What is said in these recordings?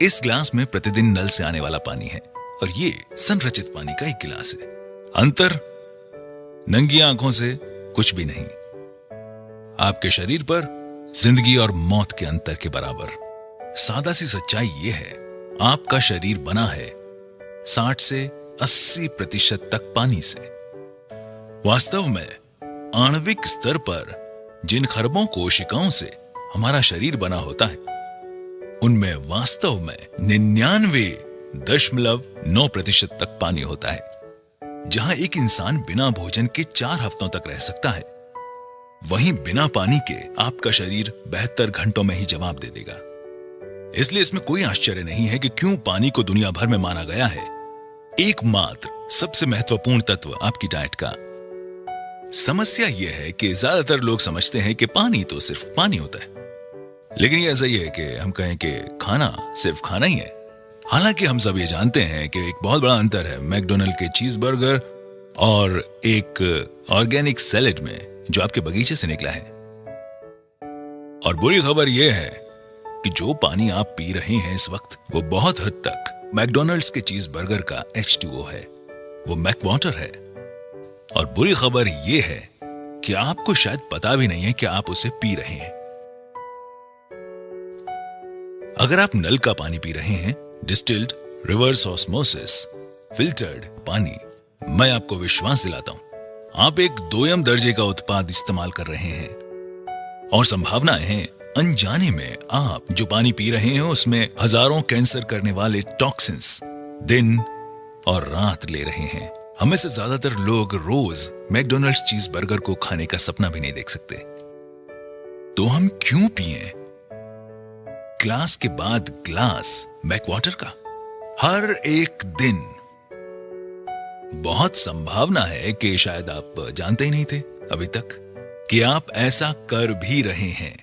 इस गिलास में प्रतिदिन नल से आने वाला पानी है और ये संरचित पानी का एक गिलास है। अंतर नंगी आंखों से कुछ भी नहीं। आपके शरीर पर जिंदगी और मौत के अंतर के बराबर। सादा सी सच्चाई ये है, आपका शरीर बना है 60 से 80% तक पानी से। वास्तव में आणविक स्तर पर जिन खरबों कोशिकाओं से हमारा शरीर बना होता है, उनमें वास्तव में 99.9% तक पानी होता है। जहां एक इंसान बिना भोजन के 4 हफ्तों तक रह सकता है, वहीं बिना पानी के आपका शरीर 72 घंटों में ही जवाब दे देगा। इसलिए इसमें कोई आश्चर्य नहीं है कि क्यों पानी को दुनिया भर में माना गया है एकमात्र सबसे महत्वपूर्ण तत्व आपकी डाइट का। समस्या यह है कि ज्यादातर लोग समझते हैं कि पानी तो सिर्फ पानी होता है, लेकिन ये ऐसा ही है कि हम कहें कि खाना सिर्फ खाना ही है। हालांकि हम सब ये जानते हैं कि एक बहुत बड़ा अंतर है मैकडॉनल्ड के चीज बर्गर और एक ऑर्गेनिक सैलेड में जो आपके बगीचे से निकला है। और बुरी खबर यह है कि जो पानी आप पी रहे हैं इस वक्त, वो बहुत हद तक मैकडॉनल्ड्स के चीज बर्गर का H2O है, वो मैक वाटर है। और बुरी खबर यह है कि आपको शायद पता भी नहीं है कि आप उसे पी रहे हैं। अगर आप नल का पानी पी रहे हैं, डिस्टिल्ड, रिवर्स ऑस्मोसिस, फिल्टर्ड पानी, मैं आपको विश्वास दिलाता हूं, आप एक दोयम दर्जे का उत्पाद इस्तेमाल कर रहे हैं। और संभावनाएं हैं अनजाने में आप जो पानी पी रहे हैं उसमें हजारों कैंसर करने वाले टॉक्सिन्स दिन और रात ले रहे हैं। हमें से ज्यादातर लोग रोज मैकडॉनल्ड्स चीज बर्गर को खाने का सपना भी नहीं देख सकते। तो हम क्यों पिएं ग्लास के बाद ग्लास मैक वाटर का हर एक दिन? बहुत संभावना है कि शायद आप जानते ही नहीं थे अभी तक कि आप ऐसा कर भी रहे हैं।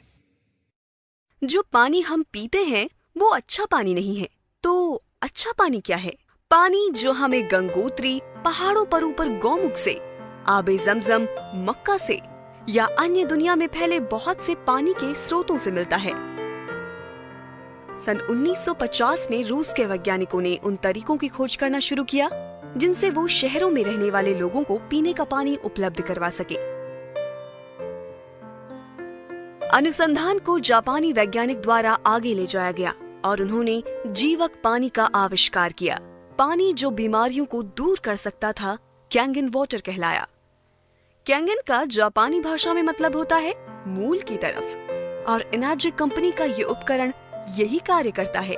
जो पानी हम पीते हैं वो अच्छा पानी नहीं है। तो अच्छा पानी क्या है? पानी जो हमें गंगोत्री, पहाड़ों पर ऊपर गौमुख से, आबे जमजम, मक्का से या अन्य दुनिया में फैले बहुत से पानी के स्रोतों से मिलता है। सन 1950 में रूस के वैज्ञानिकों ने उन तरीकों की खोज करना शुरू किया जिनसे वो शहरों में रहने वाले लोगों को पीने का पानी उपलब्ध करवा सके। अनुसंधान को जापानी वैज्ञानिक द्वारा आगे ले जाया गया और उन्होंने जीवक पानी का आविष्कार किया। पानी जो बीमारियों को दूर कर सकता था कैंगन वाटर कहलाया। कैंगन का जापानी भाषा में मतलब होता है मूल की तरफ, और एनर्जिक कंपनी का ये उपकरण यही कार्य करता है।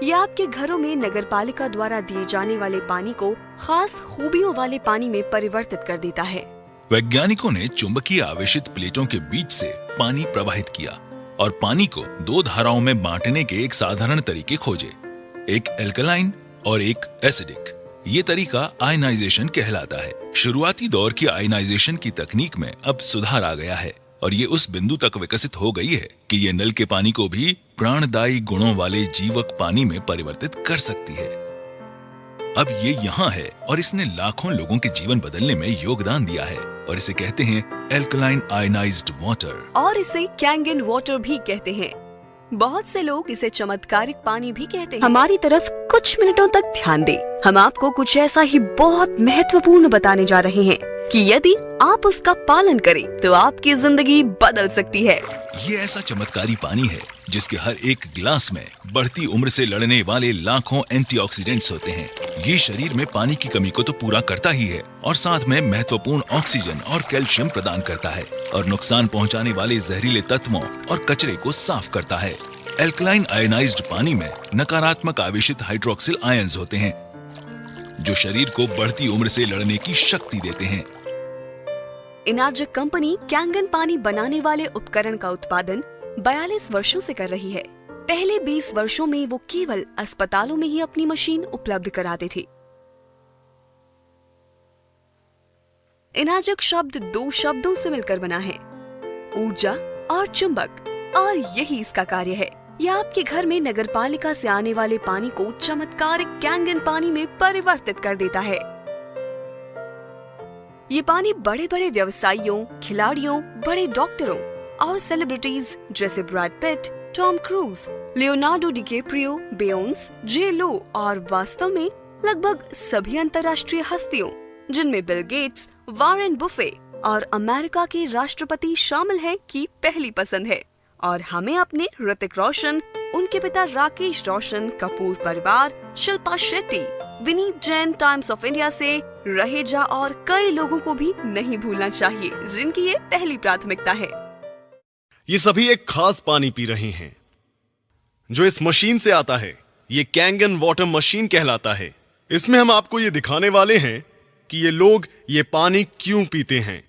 यह आपके घरों में नगरपालिका द्वारा दिए जाने वाले पानी को खास खूबियों वाले पानी में परिवर्तित कर देता है। वैज्ञानिकों ने चुंबकीय आवेशित प्लेटों के बीच से पानी प्रवाहित किया और पानी को 2 धाराओं में बांटने के एक साधारण तरीके खोजे, एक एल्कलाइन और एक एसिडिक। ये तरीका आयनाइजेशन कहलाता है। शुरुआती दौर की आयनाइजेशन की तकनीक में अब सुधार आ गया है और ये उस बिंदु तक विकसित हो गई है कि ये नल के पानी को भी प्राणदायी गुणों वाले जीवक पानी में परिवर्तित कर सकती है। अब ये यहाँ है और इसने लाखों लोगों के जीवन बदलने में योगदान दिया है और इसे कहते हैं एल्कलाइन आयनाइज्ड वाटर, और इसे कैंगन वाटर भी कहते हैं। बहुत से लोग इसे चमत्कारिक पानी भी कहते हैं। हमारी तरफ कुछ मिनटों तक ध्यान दें। हम आपको कुछ ऐसा ही बहुत महत्वपूर्ण बताने जा रहे हैं कि यदि आप उसका पालन करें तो आपकी जिंदगी बदल सकती है। ये ऐसा चमत्कारी पानी है जिसके हर एक गिलास में बढ़ती उम्र से लड़ने वाले लाखों एंटीऑक्सीडेंट्स होते हैं। ये शरीर में पानी की कमी को तो पूरा करता ही है और साथ में महत्वपूर्ण ऑक्सीजन और कैल्शियम प्रदान करता है और नुकसान पहुंचाने वाले जहरीले तत्वों और कचरे को साफ करता है। एल्कलाइन आयनाइज्ड पानी में नकारात्मक आवेशित हाइड्रोक्सिल आयंस होते हैं जो शरीर को बढ़ती उम्र से लड़ने की शक्ति देते हैं। एनर्जिक कंपनी कैंगन पानी बनाने वाले उपकरण का उत्पादन 42 वर्षों से कर रही है। पहले 20 वर्षों में वो केवल अस्पतालों में ही अपनी मशीन उपलब्ध कराते थे। एनर्जिक शब्द 2 शब्दों से मिलकर बना है, ऊर्जा और चुंबक, और यही इसका कार्य है। यह आपके घर में नगरपालिका से आने वाले पानी को चमत्कारिक कैंगन पानी में परिवर्तित कर देता है। ये पानी बड़े बड़े व्यवसायियों, खिलाड़ियों, बड़े डॉक्टरों और सेलिब्रिटीज जैसे Brad Pitt, Tom Cruise, Leonardo DiCaprio, Beyonce, J Lo और वास्तव में लगभग सभी अंतर्राष्ट्रीय हस्तियों जिनमें बिल गेट्स, वॉरेन बुफे और अमेरिका के राष्ट्रपति शामिल हैं की पहली पसंद है। और हमें अपने ऋतिक रोशन, उनके पिता राकेश रोशन, कपूर परिवार, Shilpa Shetty, Vineet Jain times of India से रहेजा और कई लोगों को भी नहीं भूलना चाहिए जिनकी ये पहली प्राथमिकता है। ये सभी एक खास पानी पी रहे हैं जो इस मशीन से आता है। ये कैंगन वाटर मशीन कहलाता है। इसमें हम आपको ये दिखाने वाले हैं कि ये लोग ये पानी क्यों पीते हैं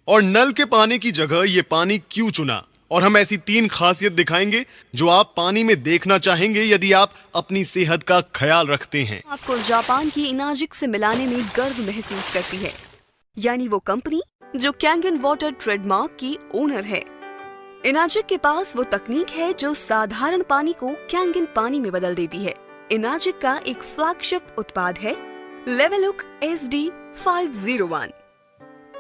और नल के पानी की जगह ये पानी क्यों चुना। और हम ऐसी 3 खासियत दिखाएंगे जो आप पानी में देखना चाहेंगे यदि आप अपनी सेहत का ख्याल रखते हैं। आपको जापान की इनाजिक से मिलाने में गर्व महसूस करती है, यानी वो कंपनी जो कैंगन वाटर ट्रेडमार्क की ओनर है। इनाजिक के पास वो तकनीक है जो साधारण पानी को कैंगन पानी में बदल देती है। इनाजिक का एक फ्लैगशिप उत्पाद है लेवलुक SD501।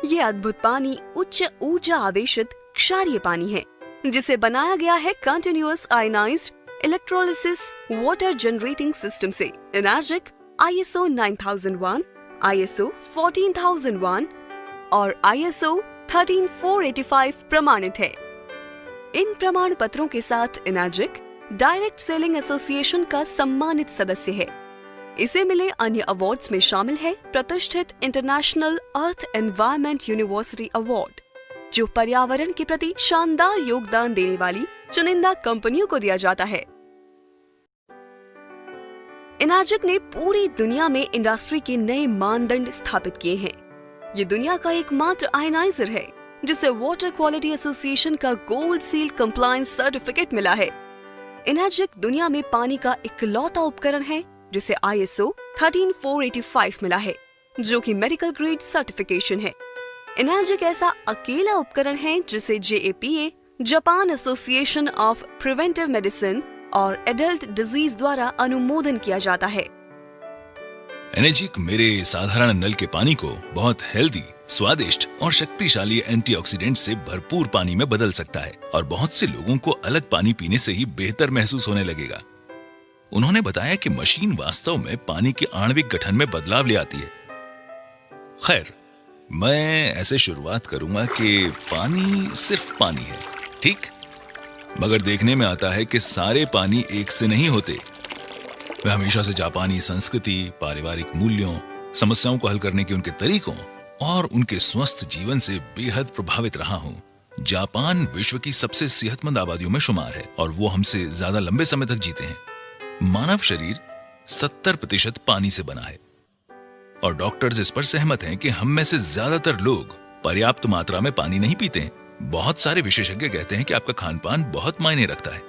ये अद्भुत पानी उच्च ऊर्जा आवेशित क्षारीय पानी है जिसे बनाया गया है continuous ionized electrolysis water generating system से। इनाजिक ISO 9001, ISO 14001 और ISO 13485 प्रमाणित है। इन प्रमाण पत्रों के साथ इनाजिक डायरेक्ट सेलिंग एसोसिएशन का सम्मानित सदस्य है। इसे मिले अन्य अवार्ड्स में शामिल है प्रतिष्ठित इंटरनेशनल अर्थ एनवायरनमेंट यूनिवर्सिटी अवार्ड जो पर्यावरण के प्रति शानदार योगदान देने वाली चुनिंदा कंपनियों को दिया जाता है। इनाजिक ने पूरी दुनिया में इंडस्ट्री के नए मानदंड स्थापित किए हैं। ये दुनिया का एकमात्र आयनाइजर है जिसे वाटर क्वालिटी एसोसिएशन का गोल्ड सील कंप्लायंस सर्टिफिकेट मिला है। इनाजिक दुनिया में पानी का इकलौता उपकरण है जिसे ISO 13485 मिला है जो कि मेडिकल ग्रेड सर्टिफिकेशन है। इनाजिक ऐसा अकेला उपकरण है जिसे JAPA, Japan association of preventive medicine और एडल्ट डिजीज द्वारा अनुमोदन किया जाता है। एनर्जिक मेरे साधारण नल के पानी को बहुत हेल्दी, स्वादिष्ट और शक्तिशाली एंटीऑक्सीडेंट से भरपूर पानी में बदल सकता है और बहुत से लोगों को अलग पानी पीने से ही बेहतर महसूस होने लगेगा। उन्होंने बताया कि मशीन वास्तव में पानी के आणविक गठन में बदलाव ले आती है। खैर, मैं ऐसे शुरुआत करूंगा कि पानी सिर्फ पानी है, ठीक? मगर देखने में आता है कि सारे पानी एक से नहीं होते। मैं हमेशा से जापानी संस्कृति, पारिवारिक मूल्यों, समस्याओं को हल करने के उनके तरीकों और उनके स्वस्थ जीवन से बेहद प्रभावित रहा हूं। जापान विश्व की सबसे सेहतमंद आबादियों में शुमार है और वो हमसे ज्यादा लंबे समय तक जीते हैं। मानव शरीर 70% पानी से बना है और डॉक्टर्स इस पर सहमत हैं कि हम में से ज्यादातर लोग पर्याप्त मात्रा में पानी नहीं पीते हैं। बहुत सारे विशेषज्ञ कहते हैं कि आपका खानपान बहुत मायने रखता है।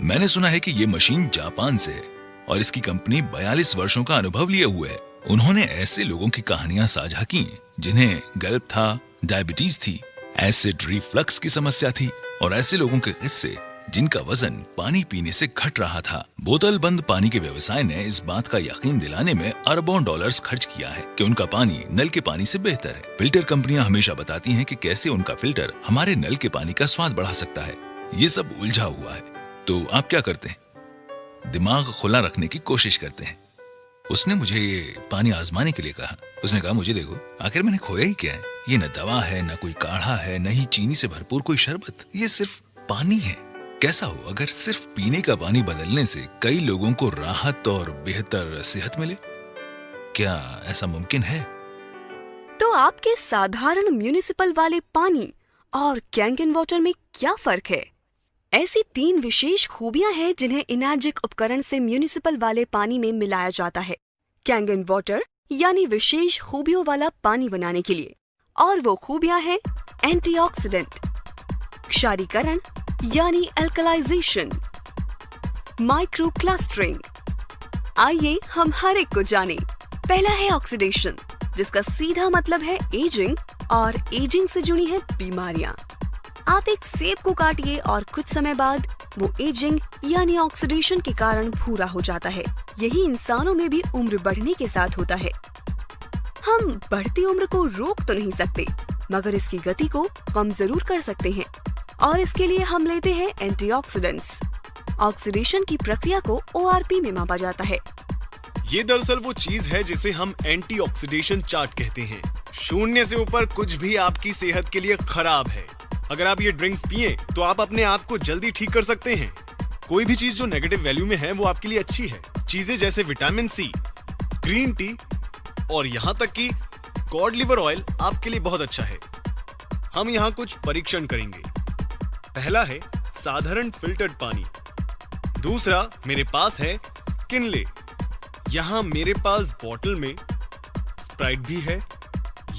मैंने सुना है कि ये मशीन जापान से है और इसकी कंपनी 42 वर्षों का अनुभव लिए हुए है। उन्होंने ऐसे लोगों की कहानियां साझा की जिन्हें गल्प था, डायबिटीज थी, एसिड रिफ्लक्स की समस्या थी और ऐसे लोगों के किस्से जिनका वजन पानी पीने से घट रहा था। बोतल बंद पानी के व्यवसाय ने इस बात का यकीन दिलाने में अरबों डॉलर्स खर्च किया है कि उनका पानी नल के पानी से बेहतर है। फिल्टर कंपनियां हमेशा बताती हैं कि कैसे उनका फिल्टर हमारे नल के पानी का स्वाद बढ़ा सकता है। ये सब उलझा हुआ है। तो आप क्या करते हैं? दिमाग खुला रखने की कोशिश करते हैं। उसने मुझे ये पानी आजमाने के लिए कहा। उसने कहा, मुझे देखो, आखिर मैंने खोया ही क्या है? ये न दवा है, न कोई काढ़ा है, न ही चीनी से भरपूर कोई शरबत। ये सिर्फ पानी है। कैसा हो अगर सिर्फ पीने का पानी बदलने से कई लोगों को राहत और बेहतर सेहत मिले? क्या ऐसा मुमकिन है? तो आपके साधारण म्युनिसिपल वाले पानी और कैंगन वाटर में क्या फर्क है? ऐसी 3 विशेष खूबियां हैं जिन्हें इनाजिक उपकरण से म्युनिसिपल वाले पानी में मिलाया जाता है कैंगन वाटर यानी विशेष खूबियों वाला पानी बनाने के लिए। और वो खूबियां हैं एंटीऑक्सीडेंट, क्षारीकरण यानी एल्कलाइजेशन, माइक्रो क्लस्टरिंग। आइए हम हर एक को जानें। पहला है ऑक्सीडेशन, जिसका सीधा मतलब है एजिंग और एजिंग से जुड़ी है बीमारियां। आप एक सेब को काटिए और कुछ समय बाद वो एजिंग यानी ऑक्सीडेशन के कारण भूरा हो जाता है। यही इंसानों में भी उम्र बढ़ने के साथ होता है। हम बढ़ती उम्र को रोक तो नहीं सकते, मगर इसकी गति को कम जरूर कर सकते हैं। और इसके लिए हम लेते हैं एंटीऑक्सीडेंट्स। ऑक्सीडेशन की प्रक्रिया को ORP में मापा जाता है। ये दरअसल वो चीज है जिसे हम एंटी ऑक्सीडेशन चार्ट कहते हैं। 0 से ऊपर कुछ भी आपकी सेहत के लिए खराब है। अगर आप ये ड्रिंक्स पिए तो आप अपने आप को जल्दी ठीक कर सकते हैं। कोई भी चीज जो नेगेटिव वैल्यू में है वो आपके लिए अच्छी है। चीजें जैसे विटामिन C, ग्रीन टी और यहाँ तक कि कॉड लिवर ऑयल आपके लिए बहुत अच्छा है। हम यहाँ कुछ परीक्षण करेंगे। पहला है साधारण फिल्टर्ड पानी। दूसरा मेरे पास है किनले। यहाँ मेरे पास बॉटल में स्प्राइट भी है।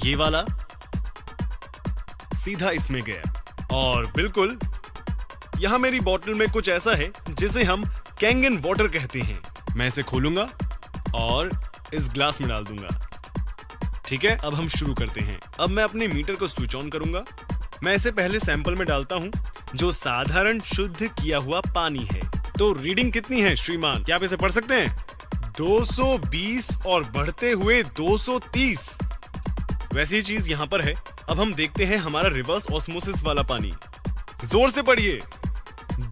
ये वाला सीधा इसमें गया। और बिल्कुल यहाँ मेरी बॉटल में कुछ ऐसा है जिसे हम कैंगन वाटर कहते हैं। मैं इसे खोलूंगा और इस ग्लास में डाल दूंगा। ठीक है, अब हम शुरू करते हैं। अब मैं अपने मीटर को स्विच ऑन करूंगा। मैं इसे पहले सैंपल में डालता हूं जो साधारण शुद्ध किया हुआ पानी है। तो रीडिंग कितनी है श्रीमान, क्या आप इसे पढ़ सकते हैं? 220 और बढ़ते हुए 230। वैसी ही चीज यहाँ पर है। अब हम देखते हैं हमारा रिवर्स ऑस्मोसिस वाला पानी। जोर से पढ़िए।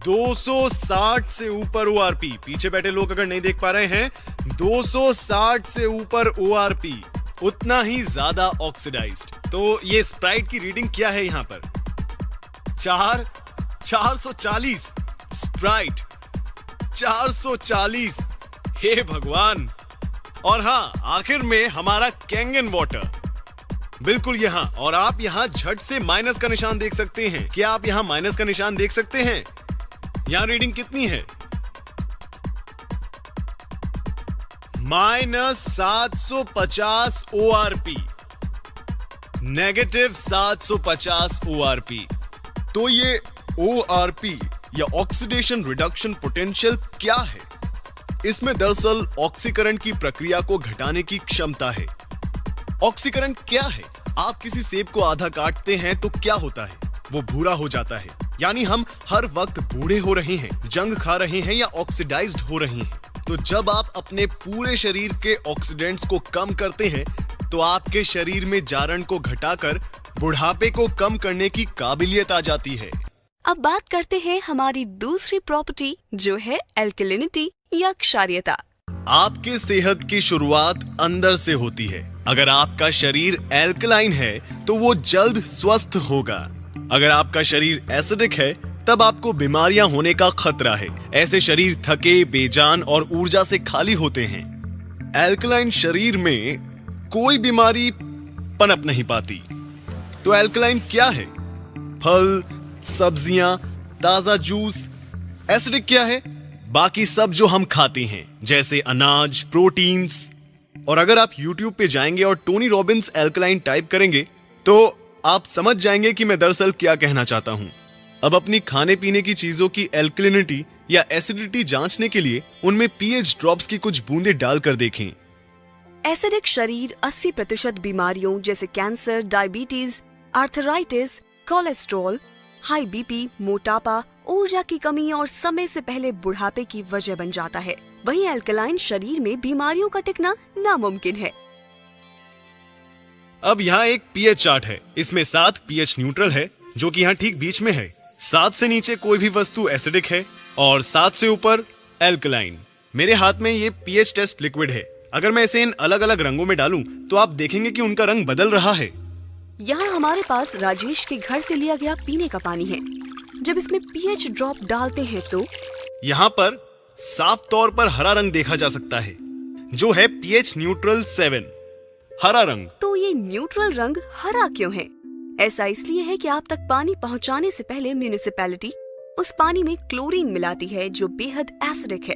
260 से ऊपर ORP। पीछे बैठे लोग अगर नहीं देख पा रहे हैं, 260 से ऊपर ORP, उतना ही ज्यादा ऑक्सीडाइज्ड। तो ये स्प्राइट की रीडिंग क्या है यहाँ पर? 440 स्प्राइट, 440। हे भगवान। और हाँ, आखिर में हमारा कैंगन वाटर बिल्कुल यहाँ। और आप यहाँ झट से माइनस का निशान देख सकते हैं। क्या आप यहाँ माइनस का निशान देख सकते हैं? यहाँ रीडिंग कितनी है? -750 ORP, -750 ORP। तो ये ORP या ऑक्सीडेशन रिडक्शन पोटेंशियल क्या है? इसमें दरअसल ऑक्सीकरण की प्रक्रिया को घटाने की क्षमता है। ऑक्सीकरण क्या है? आप किसी सेब को आधा काटते हैं तो क्या होता है? वो भूरा हो जाता है। यानी हम हर वक्त बूढ़े हो रहे हैं, जंग खा रहे हैं या ऑक्सीडाइज्ड हो रहे हैं। तो जब आप अपने पूरे शरीर के ऑक्सीडेंट्स को कम करते हैं तो आपके शरीर में जारण को घटाकर बुढ़ापे को कम करने की काबिलियत आ जाती है। अब बात करते हैं हमारी दूसरी प्रॉपर्टी जो है एल्कलिनिटी या क्षारीयता। आपके सेहत की शुरुआत अंदर से होती है। अगर आपका शरीर एल्कलाइन है तो वो जल्द स्वस्थ होगा। अगर आपका शरीर एसिडिक है तब आपको बीमारियां होने का खतरा है। ऐसे शरीर थके, बेजान और ऊर्जा से खाली होते हैं। एल्कलाइन शरीर में कोई बीमारी पनप नहीं पाती। तो एल्कलाइन क्या है? फल, सब्जियां, ताजा जूस। एसिडिक क्या है? बाकी सब जो हम खाते हैं जैसे अनाज, प्रोटीन्स। और अगर आप YouTube पे जाएंगे और टोनी रॉबिन्स एल्कलाइन टाइप करेंगे तो आप समझ जाएंगे कि मैं दरअसल क्या कहना चाहता हूं। अब अपनी खाने पीने की चीजों की एल्कलिनिटी या एसिडिटी जांचने के लिए उनमें pH ड्रॉप्स की कुछ बूंदें डालकर देखें। एसिडिक शरीर 80% बीमारियों जैसे cancer, diabetes, arthritis, cholesterol, high BP, मोटापा, ऊर्जा की कमी और समय से पहले बुढ़ापे की वजह बन जाता है। वहीं अल्कलाइन शरीर में बीमारियों का टिकना नामुमकिन है। अब यहाँ एक pH चार्ट है। इसमें 7 pH न्यूट्रल है जो कि यहाँ ठीक बीच में है। 7 से नीचे कोई भी वस्तु एसिडिक है और 7 से ऊपर एल्कलाइन। मेरे हाथ में ये pH टेस्ट लिक्विड है। अगर मैं इसे इन अलग अलग रंगों में डालूं तो आप देखेंगे कि उनका रंग बदल रहा है। यहाँ हमारे पास राजेश के घर से लिया गया पीने का पानी है। जब इसमें pH ड्रॉप डालते हैं तो यहाँ पर साफ तौर पर हरा रंग देखा जा सकता है जो है pH न्यूट्रल 7, हरा रंग। तो ये न्यूट्रल रंग हरा क्यों है? ऐसा इसलिए है कि आप तक पानी पहुंचाने से पहले म्यूनिसिपैलिटी उस पानी में क्लोरीन मिलाती है जो बेहद एसिडिक है।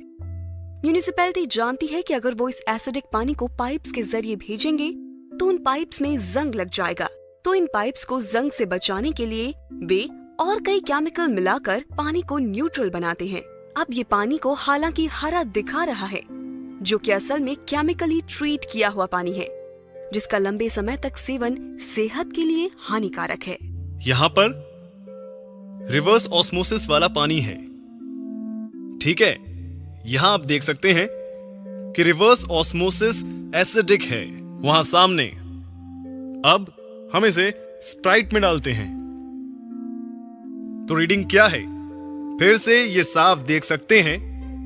म्यूनिसिपैलिटी जानती है कि अगर वो इस एसिडिक पानी को पाइप्स के जरिए भेजेंगे तो उन पाइप्स में जंग लग जाएगा। तो इन पाइप्स को जंग से बचाने के लिए वे और कई केमिकल मिलाकर पानी को न्यूट्रल बनाते हैं। अब ये पानी को हालांकि हरा दिखा रहा है जो कि असल में केमिकली ट्रीट किया हुआ पानी है जिसका लंबे समय तक सेवन सेहत के लिए हानिकारक है। यहाँ पर रिवर्स ऑस्मोसिस वाला पानी है। ठीक है, यहाँ आप देख सकते हैं कि रिवर्स ऑस्मोसिस एसिडिक है वहां सामने। अब हम इसे स्प्राइट में डालते हैं तो रीडिंग क्या है? फिर से ये साफ देख सकते हैं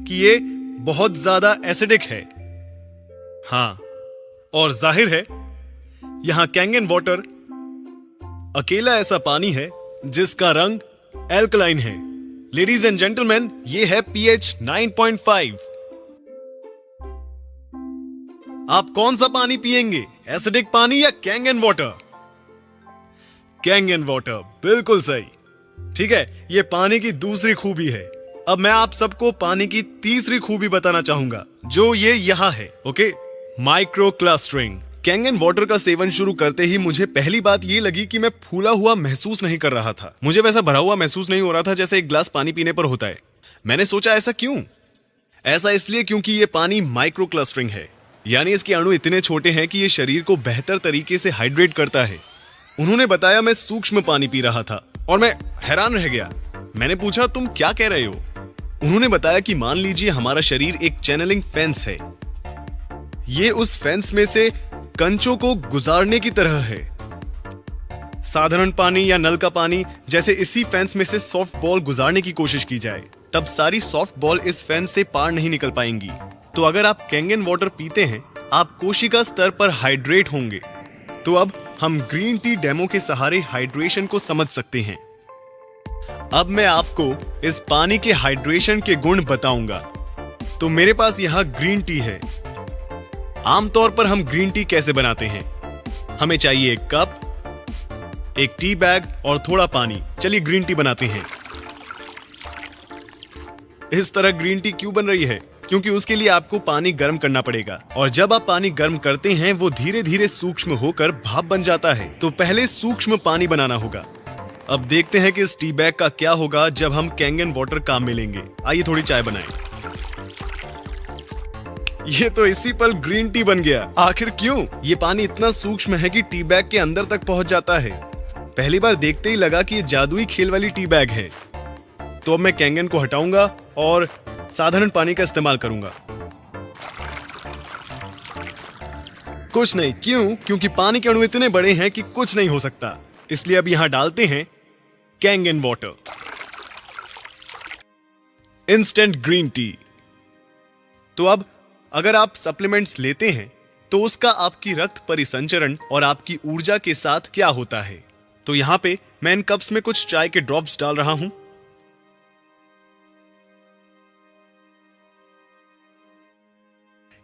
कि ये बहुत ज्यादा एसिडिक है। हाँ, और जाहिर है यहां कैंगन वाटर अकेला ऐसा पानी है जिसका रंग एल्कलाइन है। लेडीज एंड जेंटलमैन, ये है पीएच 9.5। आप कौन सा पानी पिएंगे, एसिडिक पानी या कैंगन वाटर? कैंगन वाटर, बिल्कुल सही। ठीक है, ये पानी की दूसरी खूबी है। अब मैं आप सबको पानी की तीसरी खूबी बताना चाहूंगा, जो ये यहां है। Okay, micro clustering. Kangen water का सेवन शुरू करते ही मुझे पहली बात ये लगी कि मैं फूला हुआ महसूस नहीं कर रहा था। मुझे वैसा भरा हुआ महसूस नहीं हो रहा था जैसे एक गिलास पानी पीने पर होता है। मैंने सोचा ऐसा क्यों? ऐसा इसलिए क्योंकि ये पानी माइक्रो क्लस्टरिंग है, यानी इसके अणु इतने छोटे हैं कि ये शरीर को बेहतर तरीके से हाइड्रेट करता है। उन्होंने बताया मैं सूक्ष्म पानी पी रहा था और मैं हैरान रह गया। मैंने पूछा, तुम क्या कह रहे हो? उन्होंने बताया कि मान लीजिए हमारा शरीर एक चैनलिंग फेंस है। ये उस फेंस में से कंचों को गुजारने की तरह है। साधारण पानी या नल का पानी जैसे इसी फेंस में से सॉफ्ट बॉल गुजारने की कोशिश की जाए, तब सारी सॉफ्ट बॉल इस फेंस से पार नहीं निकल पाएंगी। तो अगर आप कैंगन वाटर पीते हैं, आप कोशिका स्तर पर हाइड्रेट होंगे। तो अब हम ग्रीन टी डेमो के सहारे हाइड्रेशन को समझ सकते हैं। अब मैं आपको इस पानी के हाइड्रेशन के गुण बताऊंगा। तो मेरे पास यहां ग्रीन टी है। आमतौर पर हम ग्रीन टी कैसे बनाते हैं? हमें चाहिए एक कप, एक टी बैग और थोड़ा पानी। चलिए ग्रीन टी बनाते हैं। इस तरह ग्रीन टी क्यों बन रही है? क्योंकि उसके लिए आपको पानी गर्म करना पड़ेगा, और जब आप पानी गर्म करते हैं वो धीरे धीरे सूक्ष्म होकर भाप बन जाता है। तो पहले सूक्ष्म पानी बनाना होगा। अब देखते हैं कि इस टी बैग का क्या होगा जब हम कैंगन वाटर काम में लेंगे। आइए थोड़ी चाय बनाएं। ये तो इसी पल ग्रीन टी बन गया। आखिर क्यों? ये पानी इतना सूक्ष्म है कि टी बैग के अंदर तक पहुंच जाता है। पहली बार देखते ही लगा कि ये जादुई खेल वाली टी बैग है। तो अब मैं कैंगन को हटाऊंगा और साधारण पानी का इस्तेमाल करूंगा। कुछ नहीं, क्यों? क्योंकि पानी के अणु इतने बड़े हैं कि कुछ नहीं हो सकता। इसलिए अब यहां डालते हैं Kangen water. Instant green tea. तो अब अगर आप सप्लीमेंट्स लेते हैं तो उसका आपकी रक्त परिसंचरण और आपकी ऊर्जा के साथ क्या होता है? तो यहां पे मैं इन कप्स में कुछ चाय के ड्रॉप्स डाल रहा हूं।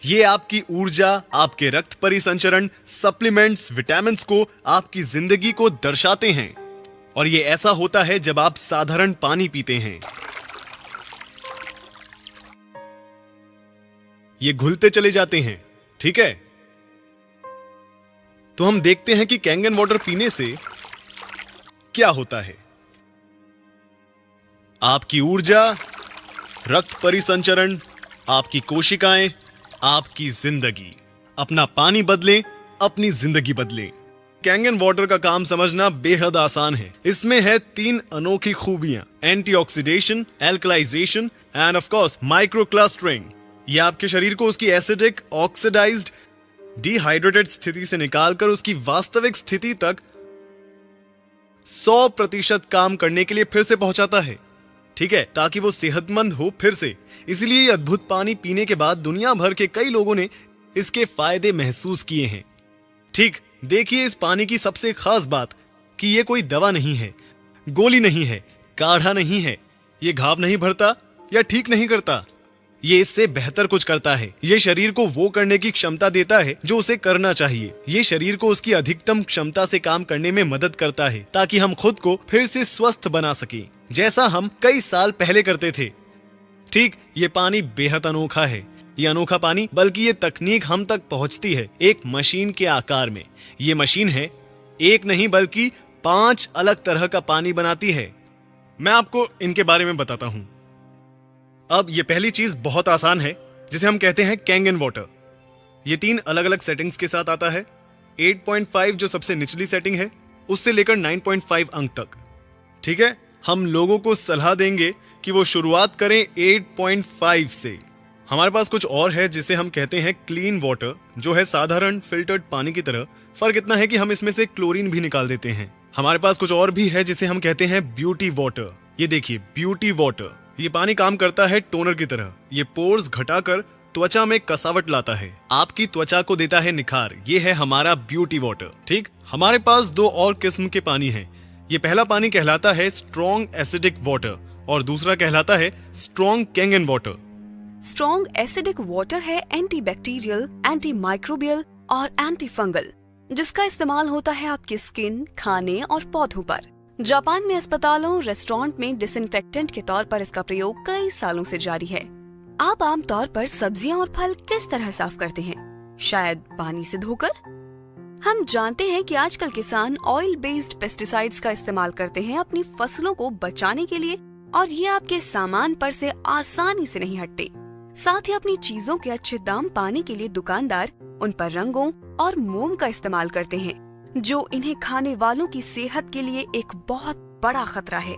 ये आपकी ऊर्जा, आपके रक्त परिसंचरण, सप्लीमेंट्स, विटामिन्स को, आपकी जिंदगी को दर्शाते हैं। और ये ऐसा होता है जब आप साधारण पानी पीते हैं। ये घुलते चले जाते हैं। ठीक है, तो हम देखते हैं कि कैंगन वाटर पीने से क्या होता है। आपकी ऊर्जा, रक्त परिसंचरण, आपकी कोशिकाएं, आपकी जिंदगी। अपना पानी बदलें, अपनी जिंदगी बदलें। कैंगन वाटर का काम समझना बेहद आसान है। इसमें है 3 अनोखी खूबियां: antioxidation, alkalisation end of course micro clustering. ये आपके शरीर को उसकी एसिडिक, ऑक्सीडाइज्ड, डिहाइड्रेटेड स्थिति से निकालकर उसकी वास्तविक स्थिति तक 100% काम करने के लिए फिर से पहुंचाता है। ठीक है, ताकि वो सेहतमंद हो फिर से। इसलिए ये अद्भुत पानी पीने के बाद दुनिया भर के कई लोगों ने इसके फायदे महसूस किए हैं। ठीक, देखिए इस पानी की सबसे खास बात कि ये कोई दवा नहीं है, गोली नहीं है, काढ़ा नहीं है। ये घाव नहीं भरता या ठीक नहीं करता। ये इससे बेहतर कुछ करता है। ये शरीर को वो करने की क्षमता देता है जो उसे करना चाहिए। ये शरीर को उसकी अधिकतम क्षमता से काम करने में मदद करता है, ताकि हम खुद को फिर से स्वस्थ बना सकें, जैसा हम कई साल पहले करते थे। ठीक, ये पानी बेहद अनोखा है। ये अनोखा पानी, बल्कि ये तकनीक हम तक पहुंचती है एक मशीन के आकार में। ये मशीन है, एक नहीं बल्कि 5 अलग तरह का पानी बनाती है। मैं आपको इनके बारे में बताता हूं। अब ये पहली चीज बहुत आसान है, जिसे हम कहते हैं कैंगन वाटर। ये 3 अलग अलग सेटिंग्स के साथ आता है। 8.5 जो सबसे निचली सेटिंग है, उससे लेकर 9.5 अंक तक। ठीक है, हम लोगों को सलाह देंगे कि वो शुरुआत करें 8.5 से। हमारे पास कुछ और है जिसे हम कहते हैं क्लीन वाटर, जो है साधारण फिल्टर्ड पानी की तरह। फर्क इतना है कि हम इसमें से क्लोरीन भी निकाल देते हैं। हमारे पास कुछ और भी है जिसे हम कहते हैं ब्यूटी वाटर। ये देखिए ब्यूटी वाटर, ये पानी काम करता है टोनर की तरह। ये पोर्स घटाकर त्वचा में कसावट लाता है, आपकी त्वचा को देता है निखार। ये है हमारा ब्यूटी वाटर। ठीक, हमारे पास दो और किस्म के पानी हैं। ये पहला पानी कहलाता है स्ट्रॉन्ग एसिडिक वाटर और दूसरा कहलाता है strong Kangen water. Strong acidic water है एंटीबैक्टीरियल, एंटी माइक्रोबियल और एंटी फंगल, जिसका इस्तेमाल होता है आपकी स्किन, खाने और पौधों पर। जापान में अस्पतालों, रेस्टोरेंट में डिसइंफेक्टेंट के तौर पर इसका प्रयोग कई सालों से जारी है। आप आमतौर पर सब्जियां और फल किस तरह साफ करते हैं? शायद पानी से धोकर। हम जानते हैं कि आजकल किसान ऑयल बेस्ड पेस्टिसाइड्स का इस्तेमाल करते हैं अपनी फसलों को बचाने के लिए, और ये आपके सामान पर से आसानी से नहीं हटते। साथ ही अपनी चीजों के अच्छे दाम पाने के लिए दुकानदार उन पर रंगों और मोम का इस्तेमाल करते हैं, जो इन्हें खाने वालों की सेहत के लिए एक बहुत बड़ा खतरा है।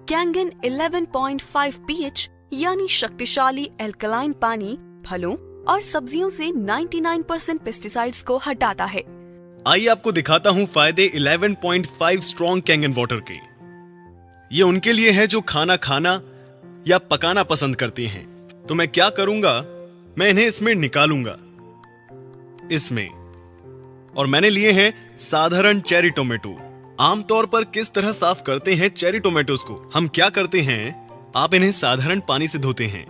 कैंगन 11.5 pH यानी शक्तिशाली एल्कलाइन पानी फलों और सब्जियों से 99% पेस्टिसाइड्स को हटाता है। आइए आपको दिखाता हूँ फायदे 11.5 स्ट्रॉन्ग कैंगन वाटर के। ये उनके लिए है जो खाना खाना या पकाना पसंद करते हैं। तो मैं क्या करूंगा, मैं इन्हें इसमें निकालूंगा, इसमें। और मैंने लिए हैं साधारण चेरी टोमेटो। आमतौर पर किस तरह साफ करते हैं चेरी टोमेटोज को? हम क्या करते हैं, आप इन्हें साधारण पानी से धोते हैं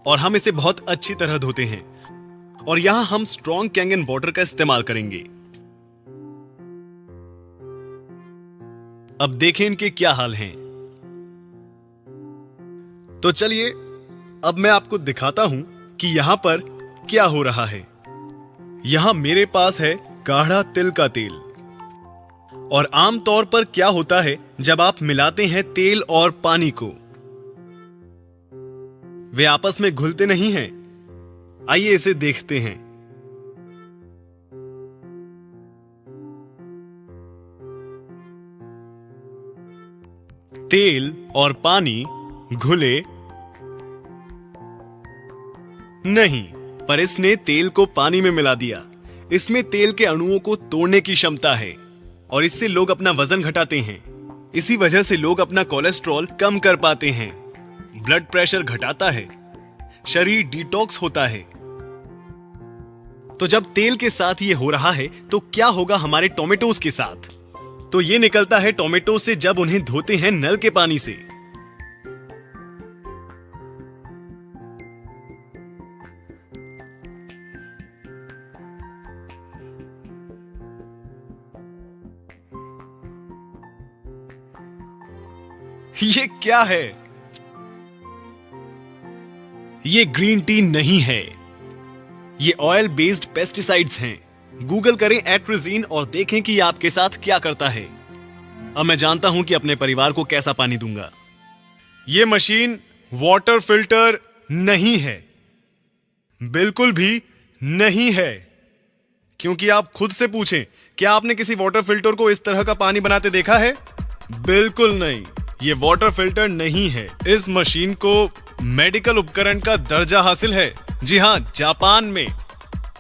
और हम इसे बहुत अच्छी तरह धोते हैं। और यहां हम स्ट्रॉन्ग कैंगन वाटर का इस्तेमाल करेंगे। अब देखें इनके क्या हाल हैं। तो चलिए अब मैं आपको दिखाता हूं कि यहां पर क्या हो रहा है। यहां मेरे पास है गाढ़ा तिल का तेल। और आमतौर पर क्या होता है जब आप मिलाते हैं तेल और पानी को, वे आपस में घुलते नहीं हैं। आइए इसे देखते हैं। तेल और पानी घुले नहीं, पर इसने तेल को पानी में मिला दिया। इसमें तेल के अणुओं को तोड़ने की क्षमता है और इससे लोग अपना वजन घटाते हैं। इसी वजह से लोग अपना कोलेस्ट्रॉल कम कर पाते हैं, ब्लड प्रेशर घटाता है, शरीर डिटॉक्स होता है। तो जब तेल के साथ ये हो रहा है तो क्या होगा हमारे टोमेटोज के साथ? तो ये निकलता है टोमेटो से जब उन्हें धोते हैं नल के पानी से। ये क्या है? ये ग्रीन टी नहीं है, ये ऑयल बेस्ड पेस्टिसाइड्स हैं। गूगल करें एट्रिजीन और देखें कि ये आपके साथ क्या करता है। अब मैं जानता हूं कि अपने परिवार को कैसा पानी दूंगा। ये मशीन वाटर फिल्टर नहीं है, बिल्कुल भी नहीं है। क्योंकि आप खुद से पूछें, क्या आपने किसी वाटर फिल्टर को इस तरह का पानी बनाते देखा है? बिल्कुल नहीं, ये वाटर फिल्टर नहीं है। इस मशीन को मेडिकल उपकरण का दर्जा हासिल है। जी हां, जापान में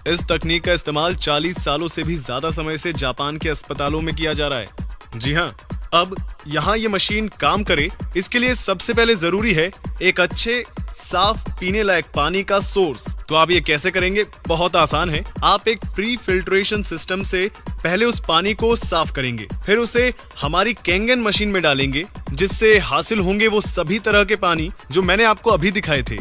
इस तकनीक का इस्तेमाल 40 सालों से भी ज्यादा समय से जापान के अस्पतालों में किया जा रहा है। जी हां, अब यहां ये मशीन काम करे, इसके लिए सबसे पहले जरूरी है एक अच्छे साफ पीने लायक पानी का सोर्स। तो आप ये कैसे करेंगे? बहुत आसान है। आप एक प्री फिल्ट्रेशन सिस्टम से पहले उस पानी को साफ करेंगे, फिर उसे हमारी कैंगन मशीन में डालेंगे, जिससे हासिल होंगे वो सभी तरह के पानी जो मैंने आपको अभी दिखाए थे।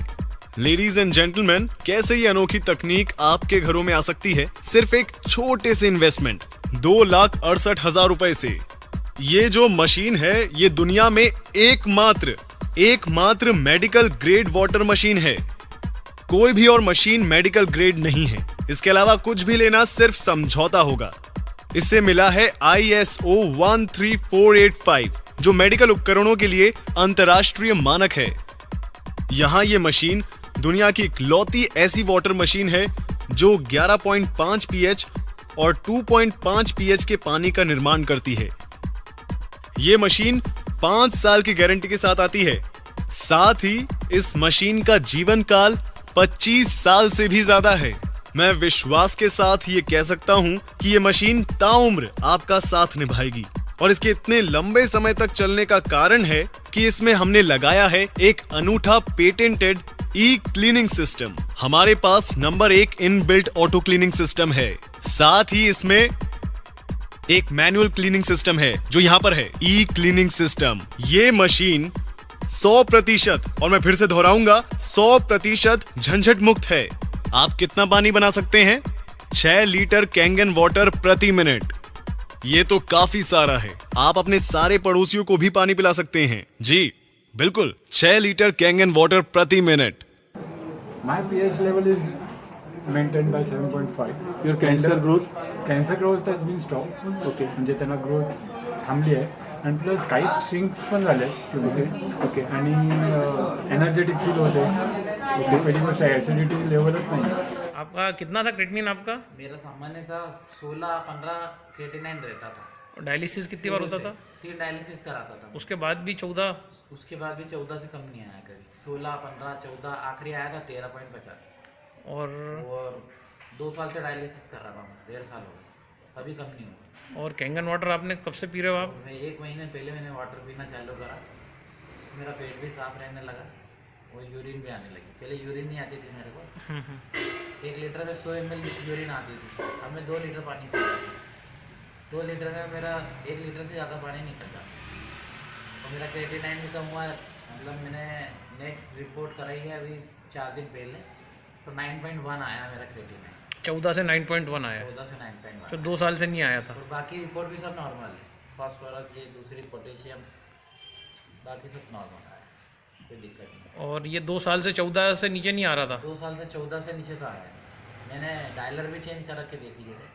लेडीज एंड जेंटलमैन, कैसे ये अनोखी तकनीक आपके घरों में आ सकती है सिर्फ एक छोटे से इन्वेस्टमेंट 2,68,000 रुपए से। ये जो मशीन है ये दुनिया में एकमात्र मेडिकल ग्रेड वाटर मशीन है। कोई भी और मशीन मेडिकल ग्रेड नहीं है। इसके अलावा कुछ भी लेना सिर्फ समझौता होगा। इससे मिला है ISO 13485, जो मेडिकल उपकरणों के लिए अंतरराष्ट्रीय मानक है। यहां ये मशीन दुनिया की इकलौती ऐसी वाटर मशीन है जो 11.5 pH और 2.5 pH के पानी का निर्माण करती है। ये मशीन 5 साल की गारंटी के साथ आती है। साथ ही इस मशीन का जीवन काल 25 साल से भी ज्यादा है। मैं विश्वास के साथ ये कह सकता हूं कि ये मशीन ताउम्र आपका साथ निभाएगी। और इसके इतने लंबे समय तक चलने का कारण है कि इसमें हमने लगाया है एक अनूठा पेटेंटेड ई क्लीनिंग सिस्टम। हमारे पास number 1 inbuilt auto cleaning system है, साथ ही इसमें एक मैनुअल क्लीनिंग सिस्टम है जो यहां पर है, ई क्लीनिंग सिस्टम। ये मशीन 100%, और मैं फिर से दोहराऊंगा, 100% झंझट मुक्त है। आप कितना पानी बना सकते हैं? 6 लीटर कैंगन वाटर प्रति मिनट। ये तो काफी सारा है। आप अपने सारे पड़ोसियों को भी पानी पिला सकते हैं। जी बिल्कुल, 6 लीटर कैंगन वाटर प्रति minute. My pH level is maintained by 7.5. Your cancer growth? Cancer growth has been stopped. Okay. म्हणजे त्यांना ग्रोथ थांबली आहे आणि प्लस काही श्रिंक्स पण झाले ओके आणि एनर्जेटिक फील होते ओके. पहिली गोष्ट ॲसिडिटी लेवलच नाही. आपका कितना था क्रेटिनिन आपका? मेरा सामान्य था 16-15 क्रेटिनाइन रहता था। डायलिसिस कितनी बार होता था? 3 डायलिसिस कराता था। उसके बाद भी 14? उसके बाद भी 14 से कम नहीं आया कभी। 16, 15, 14 आखिरी आया था 13.50। और 2 साल से डायलिसिस कर रहा था मैं, 1.5 साल हो गए, अभी कम नहीं हुआ। और कैंगन वाटर आपने कब से पी रहे हो आप? मैं 1 महीने पहले मैंने वाटर पीना चालू करा, मेरा पेट भी साफ रहने लगा, वो यूरिन भी आने लगी। पहले यूरिन नहीं आती थी मेरे को, 1 लीटर में 100 ml यूरिन आती थी, अब मैं 2 लीटर पानी पी रहा हूँ। 2 लीटर में मेरा 1 लीटर से ज़्यादा पानी निकलता और मेरा क्रेटिनाइन भी कम हुआ है। मतलब मैंने नेक्स्ट रिपोर्ट कराई है अभी 4 दिन पहले, तो 9.1 आया मेरा क्रेटिनाइन। 14 से 9.1 आया, 14 से 9.1। तो 2 साल से नहीं आया था। और बाकी रिपोर्ट भी सब नॉर्मल है, फास्फोरस ये दूसरी पोटेशियम बाकी सब नॉर्मल आया, कोई दिक्कत नहीं। और ये 2 साल से 14 से नीचे नहीं आ रहा था? 2 साल से 14 से नीचे तो आया है। मैंने डायलर भी चेंज कर रखे देख लिए थे,